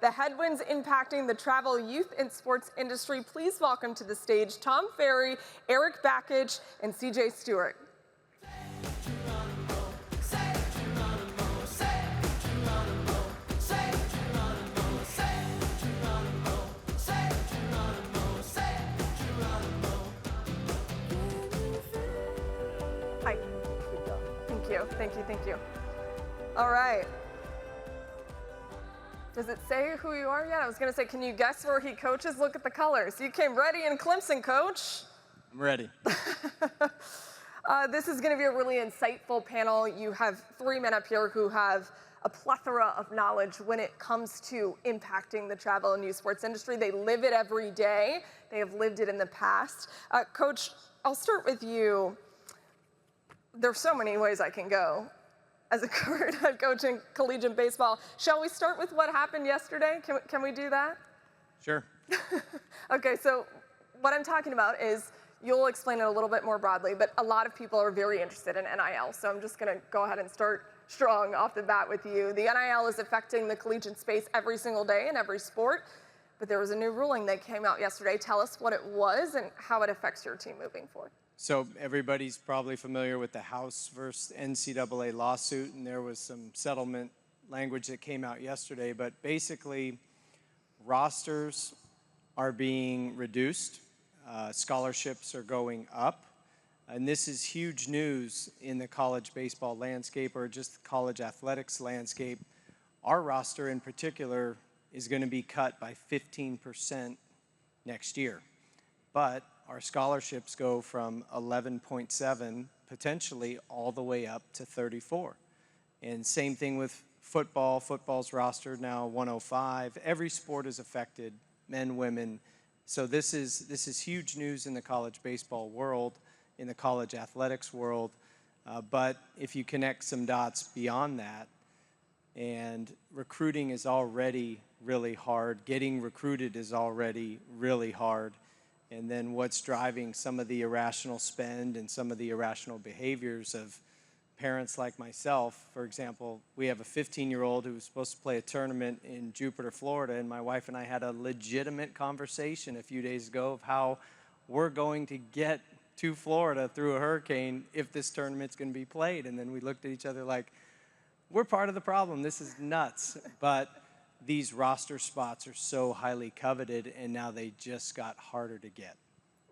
the headwinds impacting the travel, youth, and sports industry. Please welcome to the stage Tom Farrey, Erik Bakich, and CJ Stewart. Hi. Thank you, thank you, thank you. All right. Does it say who you are yet? I was going to say, can you guess where he coaches? Look at the colors. You came ready in Clemson, Coach. I'm ready. This is going to be a really insightful panel. You have three men up here who have a plethora of knowledge when it comes to impacting the travel and youth sports industry. They live it every day. They have lived it in the past. Coach, I'll start with you. There's so many ways I can go as a current head coach in collegiate baseball. Shall we start with what happened yesterday? Can we do that? Sure. Okay, so what I'm talking about is, you'll explain it a little bit more broadly, but a lot of people are very interested in NIL, so I'm just gonna go ahead and start strong off the bat with you. The NIL is affecting the collegiate space every single day in every sport, but there was a new ruling that came out yesterday. Tell us what it was and how it affects your team moving forward. So everybody's probably familiar with the House versus NCAA lawsuit, and there was some settlement language that came out yesterday, but basically rosters are being reduced, scholarships are going up, and this is huge news in the college baseball landscape or just the college athletics landscape. Our roster in particular is going to be cut by 15% next year, but our scholarships go from 11.7 potentially all the way up to 34. And same thing with football. Football's roster now 105. Every sport is affected, men, women. So this is huge news in the college baseball world, in the college athletics world. But if you connect some dots beyond that, and recruiting is already really hard, getting recruited is already really hard, and then what's driving some of the irrational spend and some of the irrational behaviors of parents like myself. For example, we have a 15-year-old who was supposed to play a tournament in Jupiter, Florida, and my wife and I had a legitimate conversation a few days ago of how we're going to get to Florida through a hurricane if this tournament's going to be played. And then we looked at each other like, we're part of the problem. This is nuts. But these roster spots are so highly coveted, and now they just got harder to get.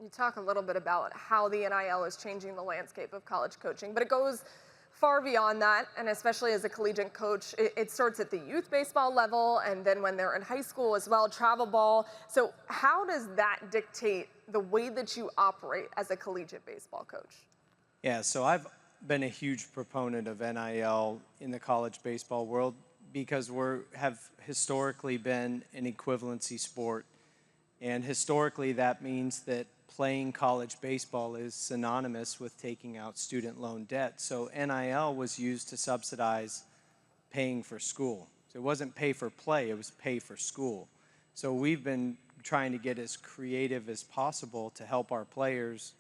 You talk a little bit about how the NIL is changing the landscape of college coaching, but it goes far beyond that, and especially as a collegiate coach, it starts at the youth baseball level, and then when they're in high school as well, travel ball. So how does that dictate the way that you operate as a collegiate baseball coach? Yeah, so I've been a huge proponent of NIL in the college baseball world, because have historically been an equivalency sport. And historically, that means that playing college baseball is synonymous with taking out student loan debt. So NIL was used to subsidize paying for school. So it wasn't pay for play, it was pay for school. So we've been trying to get as creative as possible to help our players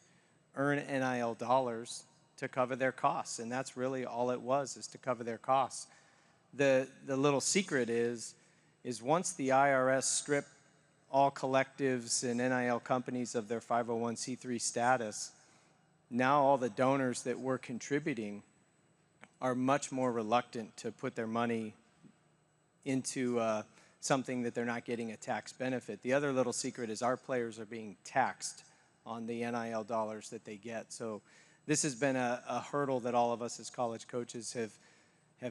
earn NIL dollars to cover their costs. And that's really all it was, is to cover their costs. The little secret is once the IRS stripped all collectives and NIL companies of their 501c3 status, now all the donors that were contributing are much more reluctant to put their money into something that they're not getting a tax benefit. The other little secret is our players are being taxed on the NIL dollars that they get. So this has been a hurdle that all of us as college coaches have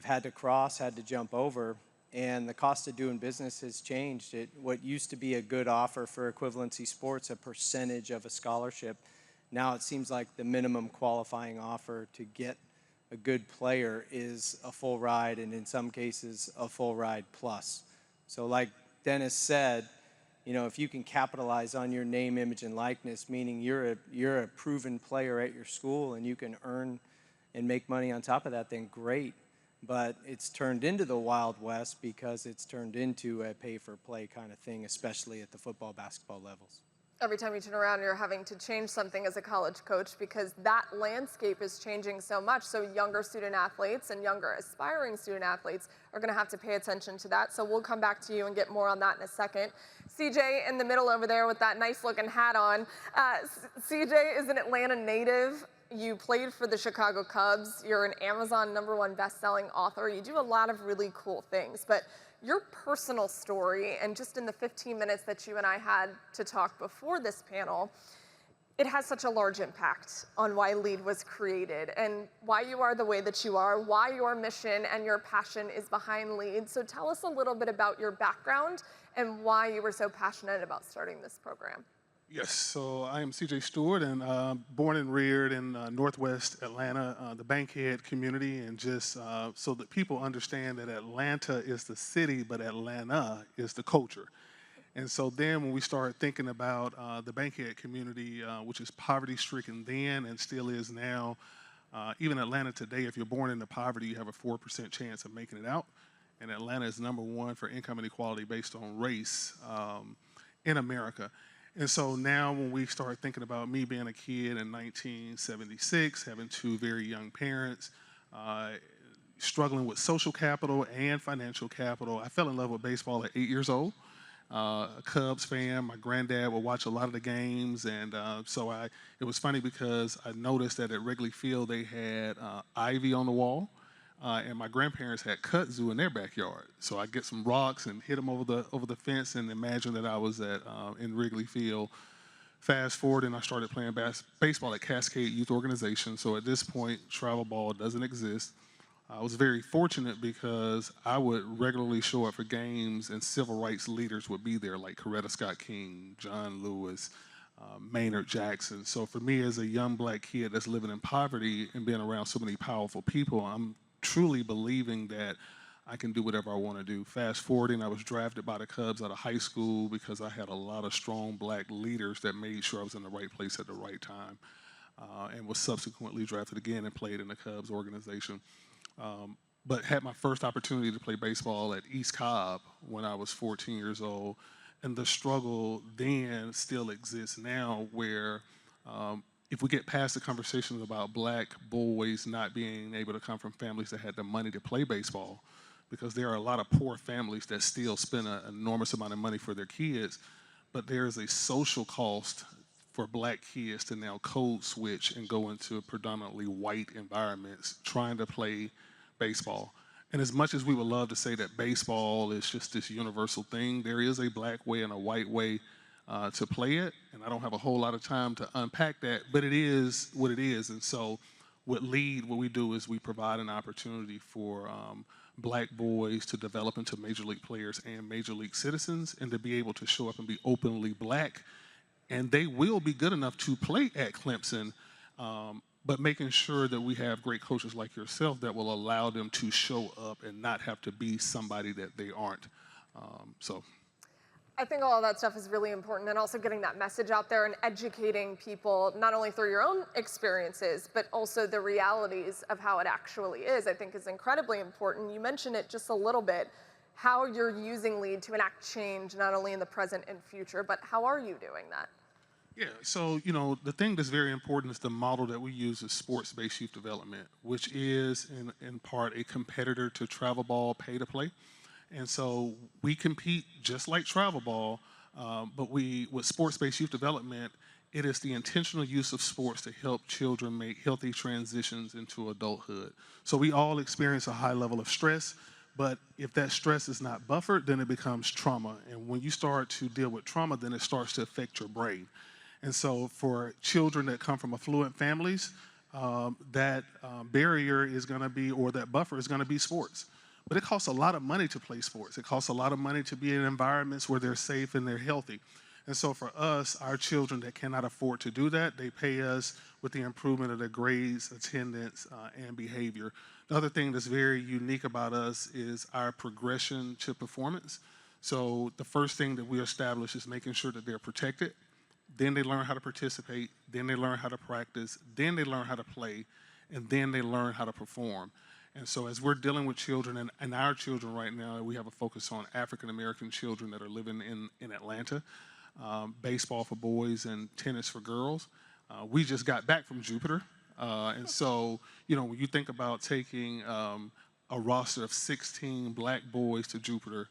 had to cross, had to jump over, and the cost of doing business has changed. What used to be a good offer for equivalency sports, a percentage of a scholarship, now it seems like the minimum qualifying offer to get a good player is a full ride, and in some cases a full ride plus. So like Dennis said, if you can capitalize on your name, image, and likeness, meaning you're a proven player at your school and you can earn and make money on top of that, then great. But it's turned into the Wild West because it's turned into a pay-for-play kind of thing, especially at the football, basketball levels. Every time you turn around, you're having to change something as a college coach because that landscape is changing so much. So younger student athletes and younger aspiring student athletes are going to have to pay attention to that. So we'll come back to you and get more on that in a second. CJ in the middle over there with that nice looking hat on. CJ is an Atlanta native. You played for the Chicago Cubs. You're an Amazon #1 best-selling author. You do a lot of really cool things, but your personal story, and just in the 15 minutes that you and I had to talk before this panel, it has such a large impact on why L.E.A.D was created and why you are the way that you are, why your mission and your passion is behind L.E.A.D. So tell us a little bit about your background and why you were so passionate about starting this program. Yes, so I am CJ Stewart, and born and reared in Northwest Atlanta, the Bankhead community, and just so that people understand that Atlanta is the city, but Atlanta is the culture. And so then when we started thinking about the Bankhead community, which is poverty-stricken then and still is now, even Atlanta today, if you're born into poverty, you have a 4% chance of making it out. And Atlanta is #1 for income inequality based on race in America. And so now when we start thinking about me being a kid in 1976, having two very young parents, struggling with social capital and financial capital, I fell in love with baseball at 8 years old. A Cubs fan, my granddad would watch a lot of the games, and it was funny because I noticed that at Wrigley Field they had ivy on the wall. And my grandparents had kudzu in their backyard, so I get some rocks and hit them over the fence, and imagine that I was in Wrigley Field. Fast forward, and I started playing baseball at Cascade Youth Organization. So at this point, travel ball doesn't exist. I was very fortunate because I would regularly show up for games, and civil rights leaders would be there, like Coretta Scott King, John Lewis, Maynard Jackson. So for me, as a young black kid that's living in poverty and being around so many powerful people, I'm truly believing that I can do whatever I want to do. Fast forwarding, I was drafted by the Cubs out of high school because I had a lot of strong black leaders that made sure I was in the right place at the right time, and was subsequently drafted again and played in the Cubs organization. But had my first opportunity to play baseball at East Cobb when I was 14 years old. And the struggle then still exists now where if we get past the conversations about black boys not being able to come from families that had the money to play baseball, because there are a lot of poor families that still spend an enormous amount of money for their kids, but there's a social cost for black kids to now code switch and go into predominantly white environments trying to play baseball. And as much as we would love to say that baseball is just this universal thing, there is a black way and a white way to play it, and I don't have a whole lot of time to unpack that, but it is what it is. And so with L.E.A.D, what we do is we provide an opportunity for black boys to develop into major league players and major league citizens, and to be able to show up and be openly black, and they will be good enough to play at Clemson, but making sure that we have great coaches like yourself that will allow them to show up and not have to be somebody that they aren't. I think all of that stuff is really important, and also getting that message out there and educating people, not only through your own experiences, but also the realities of how it actually is, I think is incredibly important. You mentioned it just a little bit, how you're using L.E.A.D to enact change, not only in the present and future, but how are you doing that? Yeah, so, the thing that's very important is the model that we use is sports-based youth development, which is in part a competitor to travel ball, pay to play. And so we compete just like travel ball, but with sports-based youth development, it is the intentional use of sports to help children make healthy transitions into adulthood. So we all experience a high level of stress, but if that stress is not buffered, then it becomes trauma. And when you start to deal with trauma, then it starts to affect your brain. And so for children that come from affluent families, that barrier is going to be, or that buffer is going to be sports. But it costs a lot of money to play sports. It costs a lot of money to be in environments where they're safe and they're healthy. And so for us, our children that cannot afford to do that, they pay us with the improvement of their grades, attendance, and behavior. The other thing that's very unique about us is our progression to performance. So the first thing that we establish is making sure that they're protected. Then they learn how to participate. Then they learn how to practice. Then they learn how to play. And then they learn how to perform. And so as we're dealing with children, and our children right now, we have a focus on African-American children that are living in Atlanta. baseball for boys and tennis for girls. We just got back from Jupiter. And so, when you think about taking a roster of 16 black boys to Jupiter,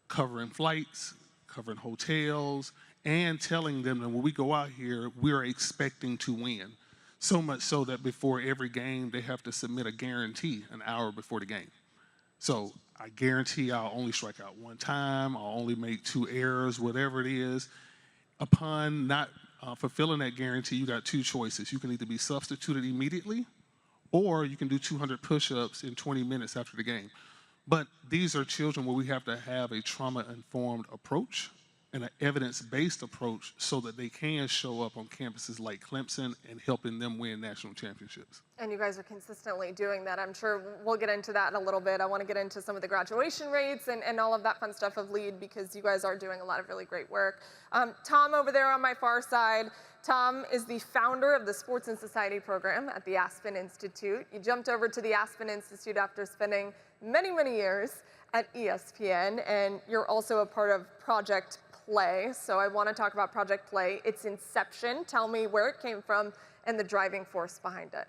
covering flights, covering hotels, and telling them that when we go out here, we're expecting to win. So much so that before every game, they have to submit a guarantee an hour before the game. So I guarantee I'll only strike out one time, I'll only make 2 errors, whatever it is. Upon not fulfilling that guarantee, you got 2 choices. You can either be substituted immediately, or you can do 200 push-ups in 20 minutes after the game. But these are children where we have to have a trauma-informed approach and an evidence-based approach so that they can show up on campuses like Clemson and helping them win national championships. And you guys are consistently doing that. I'm sure we'll get into that in a little bit. I want to get into some of the graduation rates and all of that fun stuff of L.E.A.D because you guys are doing a lot of really great work. Tom over there on my far side, Tom is the founder of the Sports and Society program at the Aspen Institute. You jumped over to the Aspen Institute after spending many, many years at ESPN, and you're also a part of Project Play. So I want to talk about Project Play, its inception. Tell me where it came from and the driving force behind it.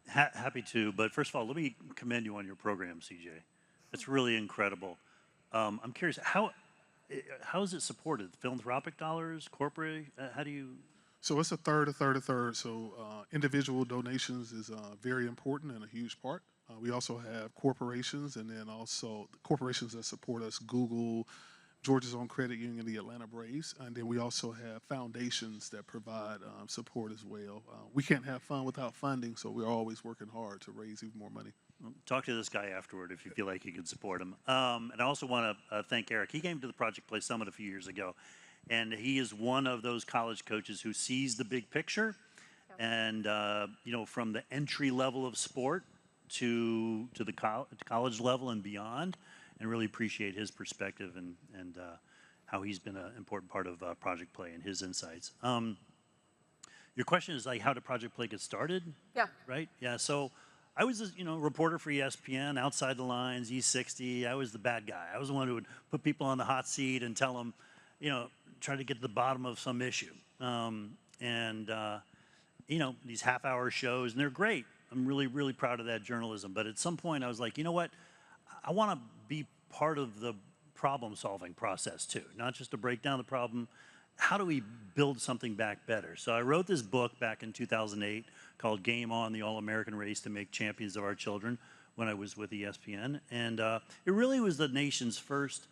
Happy to, but first of all, let me commend you on your program, CJ. It's really incredible. I'm curious, how is it supported? Philanthropic dollars, corporate? How do you? So it's a third. So individual donations is very important and a huge part. We also have corporations, and then also corporations that support us, Google, Georgia's Own Credit Union, the Atlanta Braves, and then we also have foundations that provide support as well. We can't have fun without funding, so we're always working hard to raise even more money. Talk to this guy afterward if you feel like you can support him. And I also want to thank Erik. He came to the Project Play Summit a few years ago, and he is one of those college coaches who sees the big picture, and from the entry level of sport to the college level and beyond, and really appreciate his perspective and how he's been an important part of Project Play and his insights. Your question is like, how did Project Play get started? Yeah. Right? Yeah, so I was a reporter for ESPN, Outside the Lines, E60. I was the bad guy. I was the one who would put people on the hot seat and tell them, try to get to the bottom of some issue. These half-hour shows, and they're great. I'm really, really proud of that journalism. But at some point, I was like, you know what? I want to be part of the problem-solving process, too, not just to break down the problem. How do we build something back better? So I wrote this book back in 2008 called Game On, the All-American Race to Make Champions of Our Children when I was with ESPN. And it really was the nation's first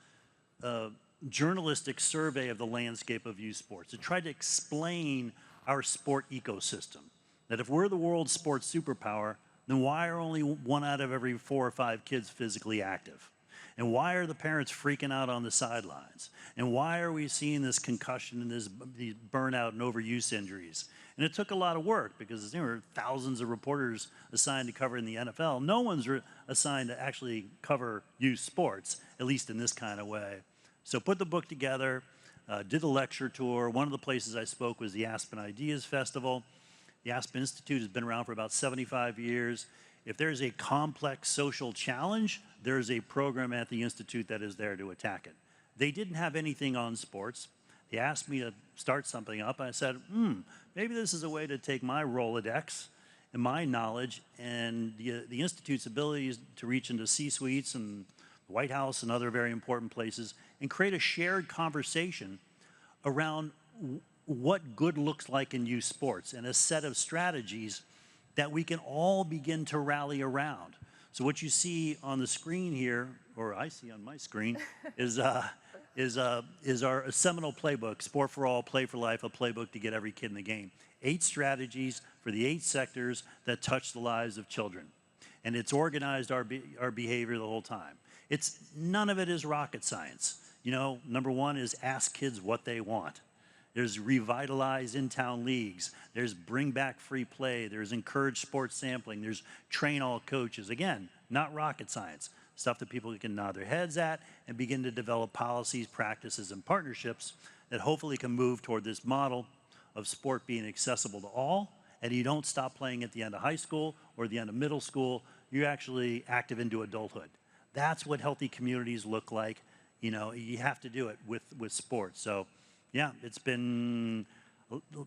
journalistic survey of the landscape of youth sports. It tried to explain our sport ecosystem, that if we're the world's sports superpower, then why are only 1 out of every 4 or 5 kids physically active? And why are the parents freaking out on the sidelines? And why are we seeing this concussion and these burnout and overuse injuries? And it took a lot of work because there were thousands of reporters assigned to covering the NFL. No one's assigned to actually cover youth sports, at least in this kind of way. So put the book together, did a lecture tour. One of the places I spoke was the Aspen Ideas Festival. The Aspen Institute has been around for about 75 years. If there's a complex social challenge, there's a program at the Institute that is there to attack it. They didn't have anything on sports. They asked me to start something up. I said, maybe this is a way to take my Rolodex and my knowledge and the Institute's abilities to reach into C-suites and the White House and other very important places and create a shared conversation around what good looks like in youth sports and a set of strategies that we can all begin to rally around. So what you see on the screen here, or I see on my screen, is our seminal playbook, Sport for All, Play for Life, a playbook to get every kid in the game. 8 strategies for the 8 sectors that touch the lives of children. And it's organized our behavior the whole time. None of it is rocket science. Number 1 is ask kids what they want. There's revitalize in-town leagues. There's bring back free play. There's encourage sports sampling. There's train all coaches. Again, not rocket science. Stuff that people can nod their heads at and begin to develop policies, practices, and partnerships that hopefully can move toward this model of sport being accessible to all. And you don't stop playing at the end of high school or the end of middle school. You're actually active into adulthood. That's what healthy communities look like. You have to do it with sports. So Yeah, it's been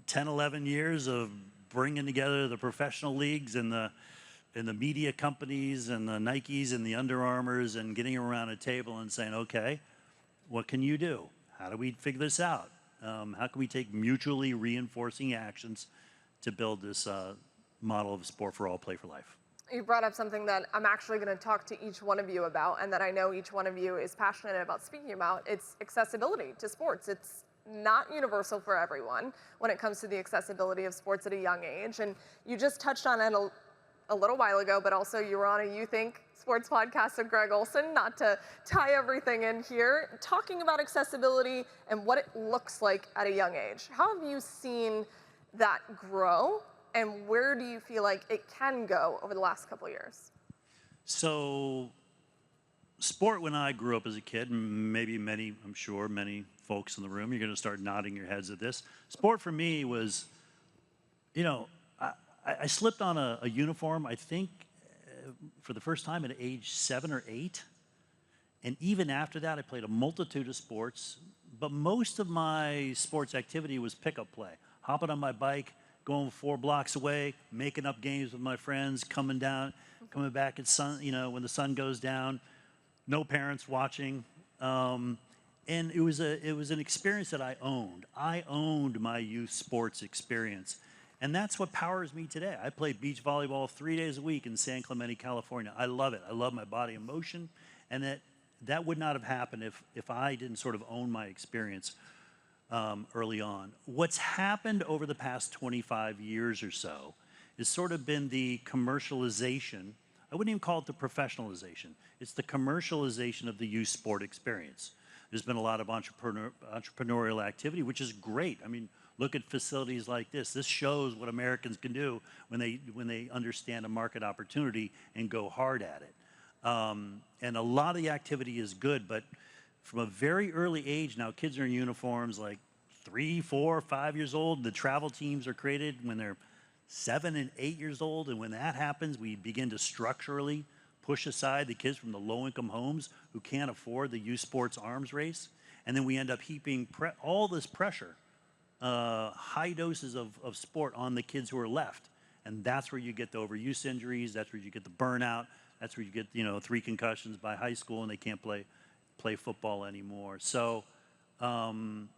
10, 11 years of bringing together the professional leagues and the media companies and the Nikes and the Under Armours and getting around a table and saying, okay, what can you do? How do we figure this out? How can we take mutually reinforcing actions to build this model of sport for all, play for life? You brought up something that I'm actually going to talk to each one of you about, and that I know each one of you is passionate about speaking about. It's accessibility to sports. It's not universal for everyone when it comes to the accessibility of sports at a young age. And you just touched on it a little while ago, but also you were on a You Think Sports podcast with Greg Olson, not to tie everything in here, talking about accessibility and what it looks like at a young age. How have you seen that grow, and where do you feel like it can go over the last couple of years? So, sport when I grew up as a kid, and maybe many, I'm sure many folks in the room, you're going to start nodding your heads at this. Sport for me was, I slipped on a uniform, I think, for the first time at age 7 or 8. And even after that, I played a multitude of sports. But most of my sports activity was pickup play. Hopping on my bike, going 4 blocks away, making up games with my friends, coming back at when the sun goes down, no parents watching. And it was an experience that I owned. I owned my youth sports experience. And that's what powers me today. I play beach volleyball 3 days a week in San Clemente, California. I love it. I love my body in motion. And that would not have happened if I didn't sort of own my experience early on. What's happened over the past 25 years or so has sort of been the commercialization. I wouldn't even call it the professionalization. It's the commercialization of the youth sport experience. There's been a lot of entrepreneurial activity, which is great. I mean, look at facilities like this. This shows what Americans can do when they understand a market opportunity and go hard at it. And a lot of the activity is good, but from a very early age now, kids are in uniforms like 3, 4, 5 years old. The travel teams are created when they're 7 and 8 years old, and when that happens, we begin to structurally push aside the kids from the low-income homes who can't afford the youth sports arms race, and then we end up heaping all this pressure, high doses of sport on the kids who are left, and that's where you get the overuse injuries. That's where you get the burnout. That's where you get 3 concussions by high school, and they can't play football anymore. So, that's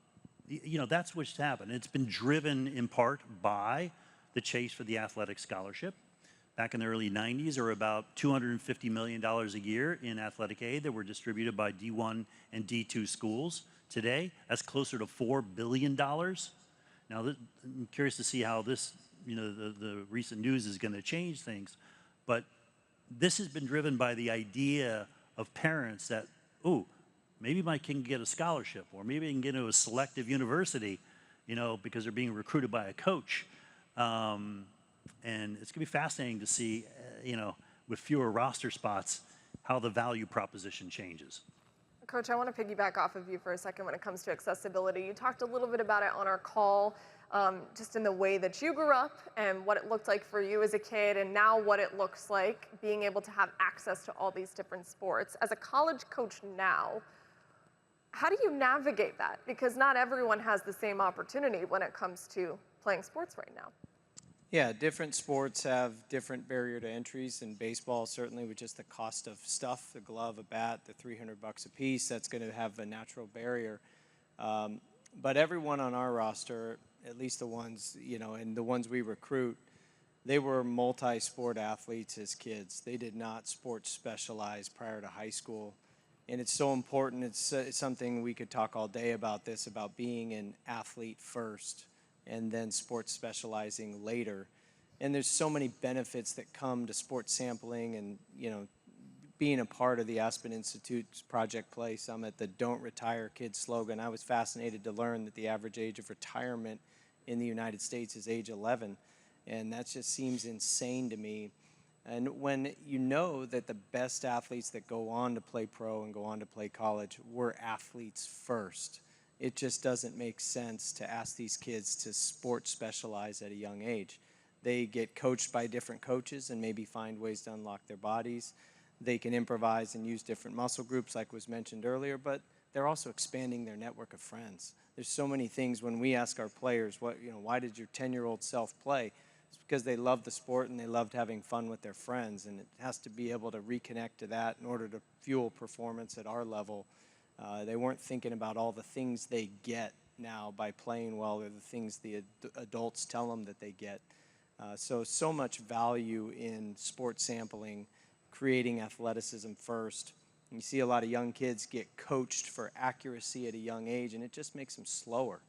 what's happened. It's been driven in part by the chase for the athletic scholarship. Back in the early 90s, there were about $250 million a year in athletic aid that were distributed by D1 and D2 schools. Today, that's closer to $4 billion. Now, I'm curious to see how this, the recent news is going to change things. But this has been driven by the idea of parents that, maybe my kid can get a scholarship, or maybe they can get into a selective university, because they're being recruited by a coach. And it's going to be fascinating to see, with fewer roster spots, how the value proposition changes. Coach, I want to piggyback off of you for a second when it comes to accessibility. You talked a little bit about it on our call, just in the way that you grew up and what it looked like for you as a kid, and now what it looks like being able to have access to all these different sports. As a college coach now, how do you navigate that? Because not everyone has the same opportunity when it comes to playing sports right now. Yeah, different sports have different barrier to entries. In baseball, certainly with just the cost of stuff, the glove, a bat, the $300 a piece, that's going to have a natural barrier. But everyone on our roster, at least the ones, and the ones we recruit, they were multi-sport athletes as kids. They did not sports specialize prior to high school. And it's so important. It's something we could talk all day about this, about being an athlete first and then sports specializing later. And there's so many benefits that come to sports sampling and, being a part of the Aspen Institute's Project Play Summit, the Don't Retire Kids slogan. I was fascinated to learn that the average age of retirement in the United States is age 11. And that just seems insane to me. And when you know that the best athletes that go on to play pro and go on to play college were athletes first, it just doesn't make sense to ask these kids to sports specialize at a young age. They get coached by different coaches and maybe find ways to unlock their bodies. They can improvise and use different muscle groups like was mentioned earlier, but they're also expanding their network of friends. There's so many things when we ask our players, why did your 10-year-old self play? It's because they loved the sport and they loved having fun with their friends, and it has to be able to reconnect to that in order to fuel performance at our level. They weren't thinking about all the things they get now by playing well, or the things the adults tell them that they get. So much value in sports sampling, creating athleticism first. You see a lot of young kids get coached for accuracy at a young age, and it just makes them slower.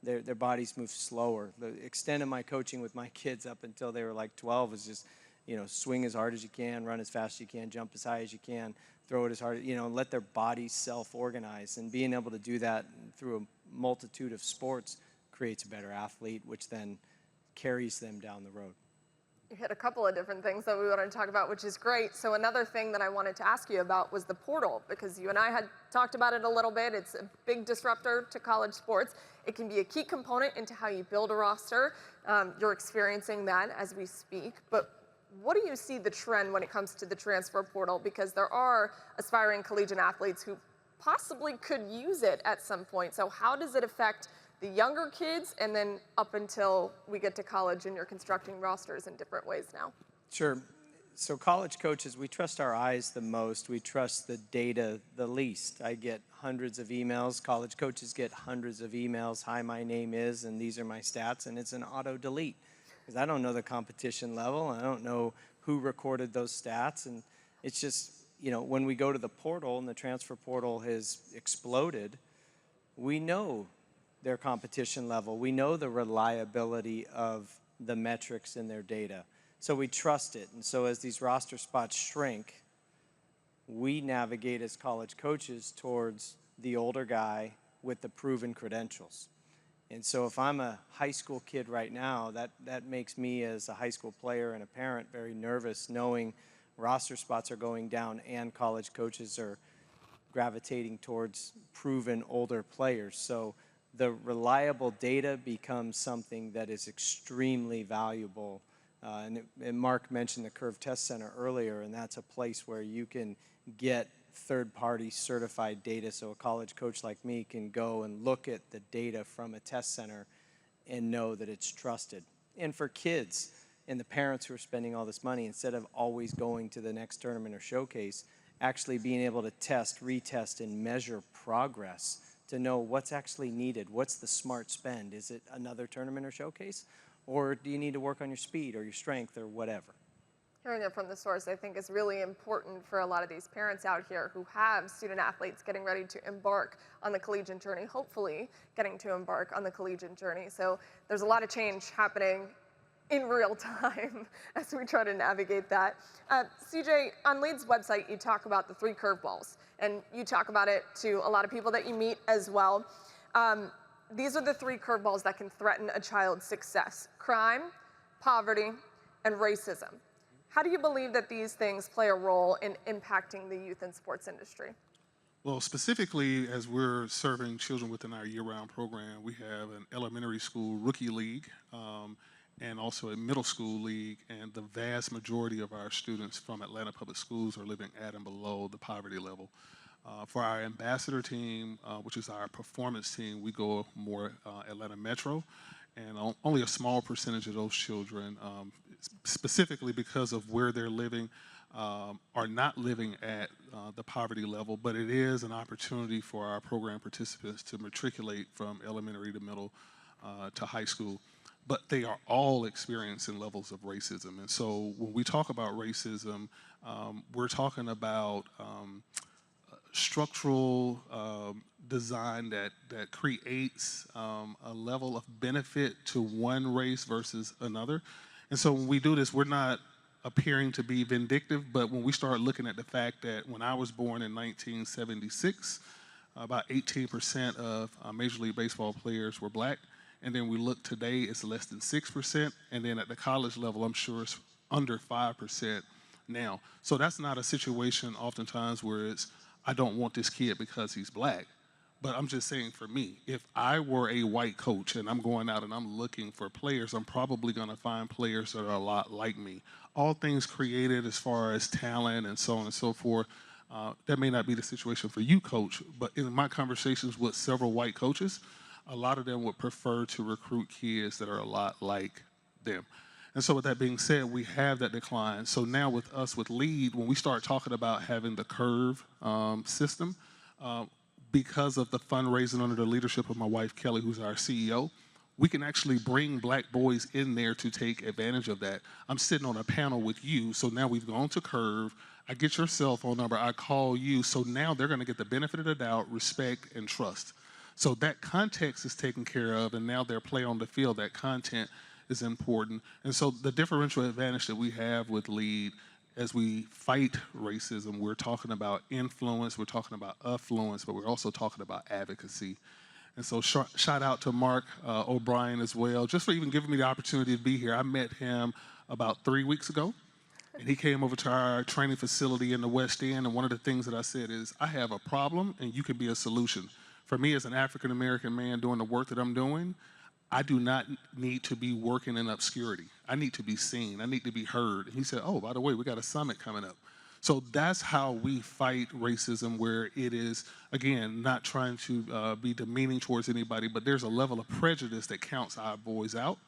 Their bodies move slower. The extent of my coaching with my kids up until they were like 12 is just, swing as hard as you can, run as fast as you can, jump as high as you can, throw it as hard, let their bodies self-organize. And being able to do that through a multitude of sports creates a better athlete, which then carries them down the road. You hit a couple of different things that we wanted to talk about, which is great. So another thing that I wanted to ask you about was the portal, because you and I had talked about it a little bit. It's a big disruptor to college sports. It can be a key component into how you build a roster. You're experiencing that as we speak. But what do you see the trend when it comes to the transfer portal? Because there are aspiring collegiate athletes who possibly could use it at some point. So how does it affect the younger kids, and then up until we get to college and you're constructing rosters in different ways now? Sure. So college coaches, we trust our eyes the most. We trust the data the least. I get hundreds of emails. College coaches get hundreds of emails. Hi, my name is, and these are my stats, and it's an auto delete because I don't know the competition level. I don't know who recorded those stats, and it's just, when we go to the portal and the transfer portal has exploded, we know their competition level. We know the reliability of the metrics in their data. So we trust it. And so as these roster spots shrink, we navigate as college coaches towards the older guy with the proven credentials. And so if I'm a high school kid right now, that makes me as a high school player and a parent very nervous, knowing roster spots are going down and college coaches are gravitating towards proven older players. So the reliable data becomes something that is extremely valuable. And Mark mentioned the Curve Test Center earlier, and that's a place where you can get third-party certified data, so a college coach like me can go and look at the data from a test center and know that it's trusted. And for kids and the parents who are spending all this money, instead of always going to the next tournament or showcase, actually being able to test, retest, and measure progress to know what's actually needed. What's the smart spend? Is it another tournament or showcase? Or do you need to work on your speed or your strength or whatever? Hearing it from the source, I think, is really important for a lot of these parents out here who have student athletes getting ready to embark on the collegiate journey, hopefully getting to embark on the collegiate journey. So there's a lot of change happening in real time as we try to navigate that. CJ, on L.E.A.D's website, you talk about the 3 curveballs, and you talk about it to a lot of people that you meet as well. These are the 3 curveballs that can threaten a child's success: crime, poverty, and racism. How do you believe that these things play a role in impacting the youth and sports industry? Well, specifically, as we're serving children within our year-round program, we have an elementary school rookie league, and also a middle school league, and the vast majority of our students from Atlanta Public Schools are living at and below the poverty level. For our ambassador team, which is our performance team, we go more Atlanta Metro, and only a small percentage of those children, specifically because of where they're living, are not living at the poverty level, but it is an opportunity for our program participants to matriculate from elementary to middle to high school. But they are all experiencing levels of racism. And so when we talk about racism, we're talking about structural design that creates a level of benefit to one race versus another. And so when we do this, we're not appearing to be vindictive, but when we start looking at the fact that when I was born in 1976, about 18% of Major League Baseball players were black. And then we look today, it's less than 6%. And then at the college level, I'm sure it's under 5% now. So that's not a situation oftentimes where it's, I don't want this kid because he's black. But I'm just saying, for me, if I were a white coach and I'm going out and I'm looking for players, I'm probably going to find players that are a lot like me. All things created as far as talent and so on and so forth, That may not be the situation for you, Coach, but in my conversations with several white coaches, a lot of them would prefer to recruit kids that are a lot like them. And so with that being said, we have that decline. So now with us, with LEAD, when we start talking about having the curve system, because of the fundraising under the leadership of my wife, Kelly, who's our CEO, we can actually bring black boys in there to take advantage of that. I'm sitting on a panel with you, so now we've gone to curve. I get your cell phone number, I call you, so now they're gonna get the benefit of the doubt, respect, and trust. So that context is taken care of, and now their play on the field, that content is important. And so the differential advantage that we have with LEAD as we fight racism, we're talking about influence, we're talking about affluence, but we're also talking about advocacy. And so shout out to Mark O'Brien as well, just for even giving me the opportunity to be here. I met him about 3 weeks ago, and he came over to our training facility in the West End, and one of the things that I said is, I have a problem, and you can be a solution. For me, as an African-American man doing the work that I'm doing, I do not need to be working in obscurity. I need to be seen. I need to be heard. And he said, oh, by the way, we got a summit coming up. So that's how we fight racism, where it is, again, not trying to be demeaning towards anybody, but there's a level of prejudice that counts our boys out.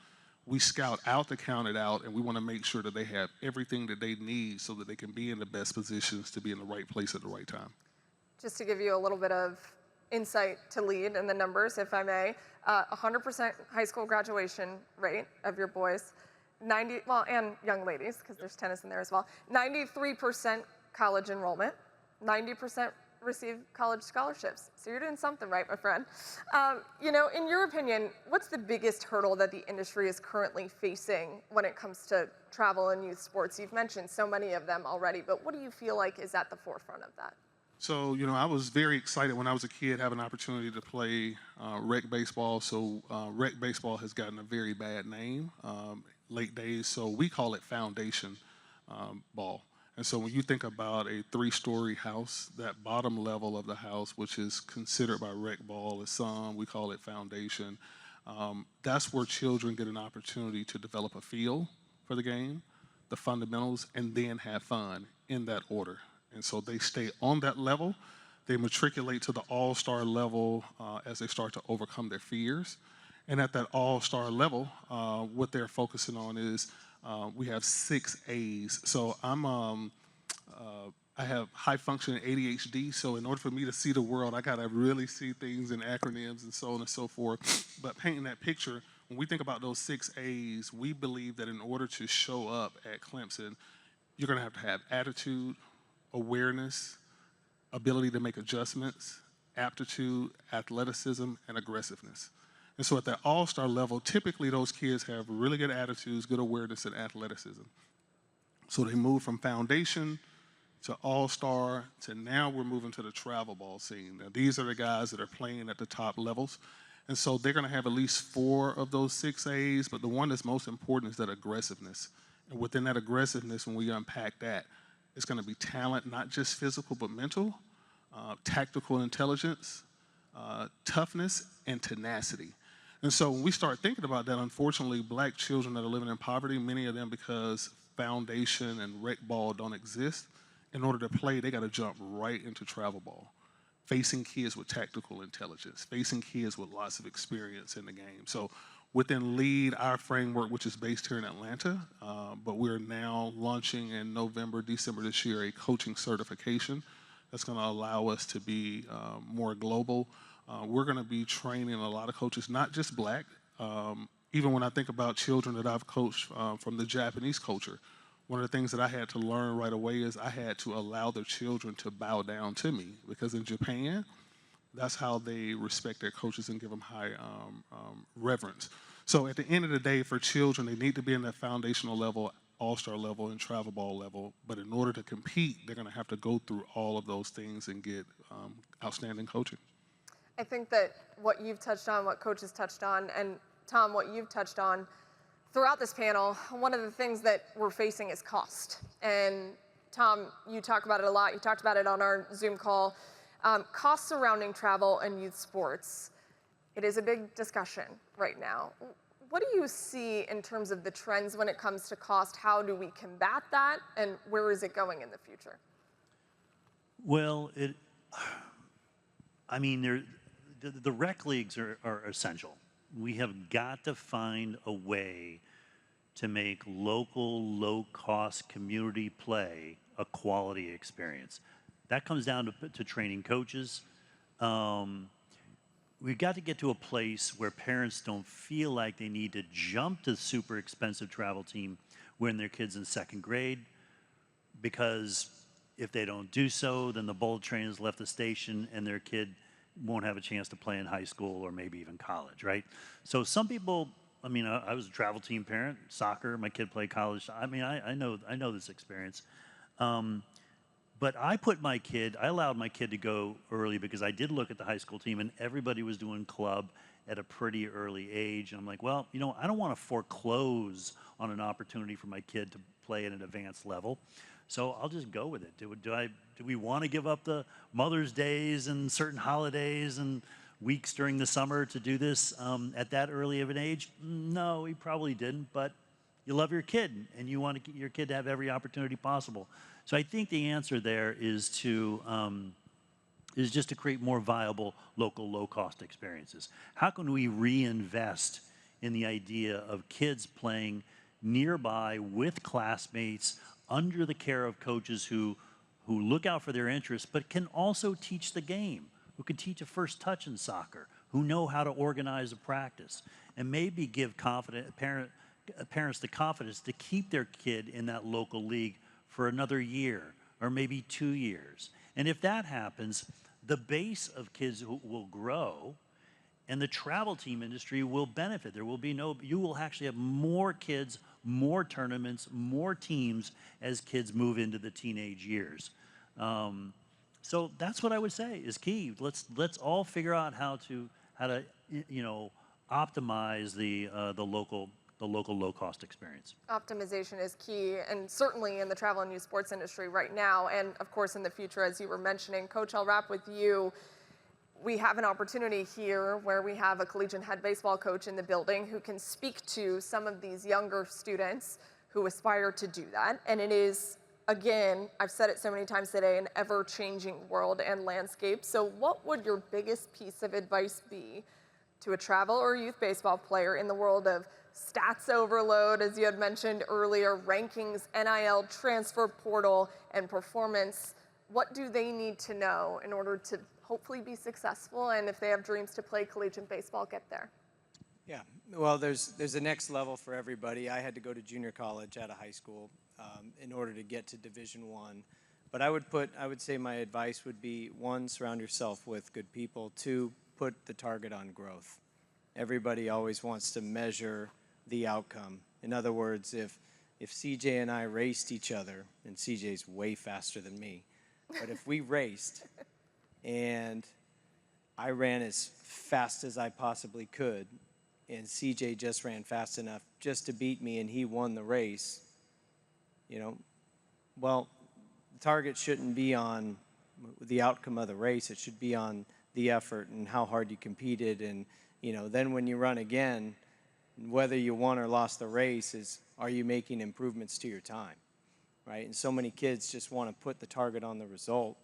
We scout out to count it out, and we want to make sure that they have everything that they need so that they can be in the best positions to be in the right place at the right time. Just to give you a little bit of insight to LEAD and the numbers, if I may, 100% high school graduation rate of your boys, and young ladies, because there's tennis in there as well, 93% college enrollment, 90% receive college scholarships. So you're doing something right, my friend. You know, in your opinion, what's the biggest hurdle that the industry is currently facing when it comes to travel and youth sports? You've mentioned so many of them already, but what do you feel like is at the forefront of that? So, you know, I was very excited when I was a kid having an opportunity to play rec baseball. So rec baseball has gotten a very bad name late days. So we call it foundation ball. And so when you think about a 3-story house, that bottom level of the house, which is considered by rec ball as we call it foundation. That's where children get an opportunity to develop a feel for the game, the fundamentals, and then have fun in that order. And so they stay on that level. They matriculate to the all-star level as they start to overcome their fears. And at that all-star level, what they're focusing on is we have 6 A's. So I have high-functioning ADHD, so in order for me to see the world, I gotta really see things in acronyms and so on and so forth. But painting that picture, when we think about those 6 A's, we believe that in order to show up at Clemson, you're gonna have to have attitude, awareness, ability to make adjustments, aptitude, athleticism, and aggressiveness. And so at that all-star level, typically those kids have really good attitudes, good awareness, and athleticism. So they move from foundation to all-star to now we're moving to the travel ball scene. Now these are the guys that are playing at the top levels. And so they're gonna have at least 4 of those 6 A's, but the one that's most important is that aggressiveness. And within that aggressiveness, when we unpack that, it's going to be talent, not just physical, but mental, tactical intelligence, toughness, and tenacity. And so when we start thinking about that, unfortunately, black children that are living in poverty, many of them because foundation and rec ball don't exist, in order to play, they got to jump right into travel ball, facing kids with tactical intelligence, facing kids with lots of experience in the game. So within LEAD, our framework, which is based here in Atlanta, but we're now launching in November, December this year, a coaching certification that's going to allow us to be more global. We're going to be training a lot of coaches, not just black. Even when I think about children that I've coached from the Japanese culture, one of the things that I had to learn right away is I had to allow the children to bow down to me, because in Japan, that's how they respect their coaches and give them high reverence. So at the end of the day, for children, they need to be in that foundational level, all-star level, and travel ball level. But in order to compete, they're going to have to go through all of those things and get outstanding coaching. I think that what you've touched on, what coaches touched on, and Tom, what you've touched on throughout this panel, one of the things that we're facing is cost. And Tom, you talk about it a lot. You talked about it on our Zoom call. Costs surrounding travel and youth sports, it is a big discussion right now. What do you see in terms of the trends when it comes to cost? How do we combat that, and where is it going in the future? Well, I mean, the rec leagues are essential. We have got to find a way to make local, low-cost community play a quality experience. That comes down to training coaches. We've got to get to a place where parents don't feel like they need to jump to super expensive travel team when their kid's in second grade, because if they don't do so, then the bullet train has left the station and their kid won't have a chance to play in high school or maybe even college, right? So some people, I mean, I was a travel team parent, soccer, my kid played college. I mean, I know this experience. But I allowed my kid to go early because I did look at the high school team and everybody was doing club at a pretty early age. And I'm like, well, you know, I don't want to foreclose on an opportunity for my kid to play at an advanced level. So I'll just go with it. Do we want to give up the Mother's Days and certain holidays and weeks during the summer to do this at that early of an age? No, we probably didn't, but you love your kid and you want your kid to have every opportunity possible. So I think the answer there is just to create more viable local low-cost experiences. How can we reinvest in the idea of kids playing nearby with classmates under the care of coaches who look out for their interests, but can also teach the game, who can teach a first touch in soccer, who know how to organize a practice, and maybe give parents the confidence to keep their kid in that local league for another year or maybe 2 years. And if that happens, the base of kids will grow and the travel team industry will benefit. You will actually have more kids, more tournaments, more teams as kids move into the teenage years. So that's what I would say is key. Let's all figure out how to optimize the local low-cost experience. Optimization is key, and certainly in the travel and youth sports industry right now, and of course in the future, as you were mentioning. Coach, I'll wrap with you. We have an opportunity here where we have a collegiate head baseball coach in the building who can speak to some of these younger students who aspire to do that. And it is, again, I've said it so many times today, an ever-changing world and landscape. So what would your biggest piece of advice be to a travel or youth baseball player in the world of stats overload, as you had mentioned earlier, rankings, NIL, transfer portal, and performance? What do they need to know in order to hopefully be successful, and if they have dreams to play collegiate baseball, get there? Yeah, well, there's a next level for everybody. I had to go to junior college out of high school in order to get to Division I. But I would say my advice would be, 1, surround yourself with good people. 2, put the target on growth. Everybody always wants to measure the outcome. In other words, if CJ and I raced each other, and CJ's way faster than me, but if we raced and I ran as fast as I possibly could, and CJ just ran fast enough just to beat me and he won the race, well, the target shouldn't be on the outcome of the race. It should be on the effort and how hard you competed. And, then when you run again, whether you won or lost the race is, are you making improvements to your time, right? And so many kids just want to put the target on the result.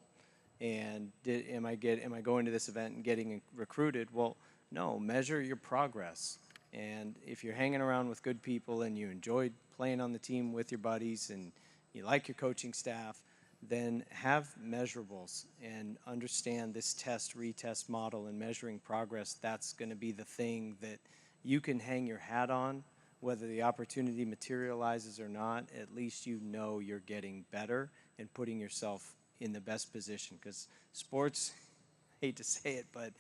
And am I going to this event and getting recruited? Well, no, measure your progress. And if you're hanging around with good people and you enjoyed playing on the team with your buddies and you like your coaching staff, then have measurables and understand this test, retest model and measuring progress. That's going to be the thing that you can hang your hat on, whether the opportunity materializes or not. At least you're getting better and putting yourself in the best position, because sports, hate to say it, but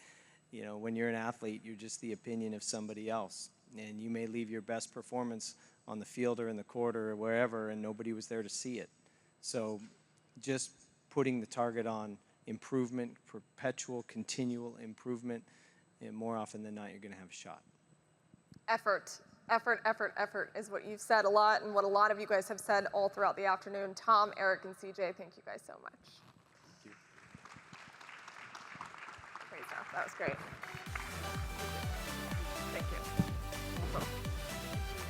when you're an athlete, you're just the opinion of somebody else, and you may leave your best performance on the field or in the court or wherever, and nobody was there to see it. So just putting the target on improvement, perpetual, continual improvement, and more often than not, you're going to have a shot. Effort is what you've said a lot, and what a lot of you guys have said all throughout the afternoon. Tom, Erik, and CJ, thank you guys so much. Thank you. Great stuff. That was great. Thank you.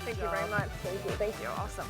Thank you very much. Thank you. Awesome.